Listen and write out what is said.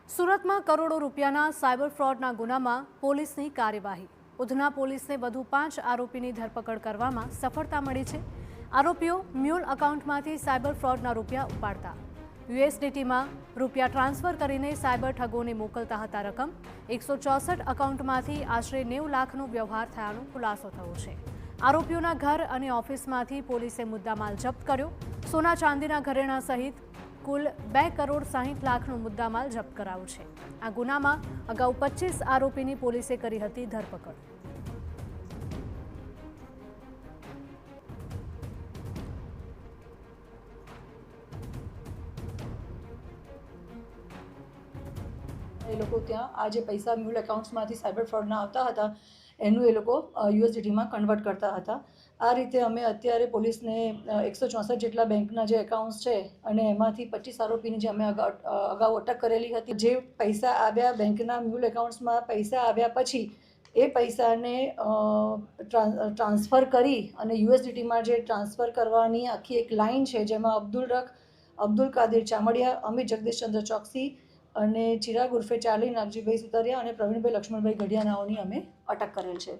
સુરતમાં કરોડો રૂપિયાના સાયબર ફ્રોડના ગુનામાં પોલીસની કાર્યવાહી। ઉધના પોલીસને વધુ 5 આરોપીની ધરપકડ કરવામાં સફળતા મળી છે। આરોપીઓ મ્યુલ એકાઉન્ટમાંથી સાયબર ફ્રોડના રૂપિયા ઉપાડતા યુએસડીટીમાં રૂપિયા ટ્રાન્સફર કરીને સાયબર ઠગોને મોકલતા હતા। રકમ 164 એકાઉન્ટમાંથી આશરે 90 લાખનો વ્યવહાર થયાનો ખુલાસો થયો છે। આરોપીઓના ઘર અને ઓફિસમાંથી પોલીસે મુદ્દામાલ જપ્ત કર્યો। સોના ચાંદીના ઘરેણાં સહિત કુલ 2 કરોડ 60 લાખનો મુદ્દામાલ જપ્ત કરાયો છે। આ ગુનામાં અગાઉ 25 આરોપીની પોલીસે કરી હતી ધરપકડ। એ લોકો ત્યાં આ જે પૈસા મ્યુલ એકાઉન્ટ્સમાંથી સાયબર ફ્રોડના આવતા હતા એનું એ લોકો યુએસડીટીમાં કન્વર્ટ કરતા હતા। આ રીતે અમે અત્યારે પોલીસને 164 જેટલા બેંકના જે એકાઉન્ટ્સ છે અને એમાંથી 25 આરોપીની જે અમે અગાઉ અટક કરેલી હતી। જે પૈસા આવ્યા બેંકના મ્યુલ એકાઉન્ટ્સમાં પૈસા આવ્યા પછી એ પૈસાને ટ્રાન્સફર કરી અને યુએસડીટીમાં જે ટ્રાન્સફર કરવાની આખી એક લાઇન છે જેમાં અબ્દુલ કાદિર ચામડિયા, અમિત જગદીશચંદ્ર ચોકસી અને ચિરાગ ઉર્ફે ચાર્લી નાગજીભાઈ સુતરિયા અને પ્રવીણભાઈ લક્ષ્મણભાઈ ગઢિયા નાઓની અમે અટક કરેલ છે।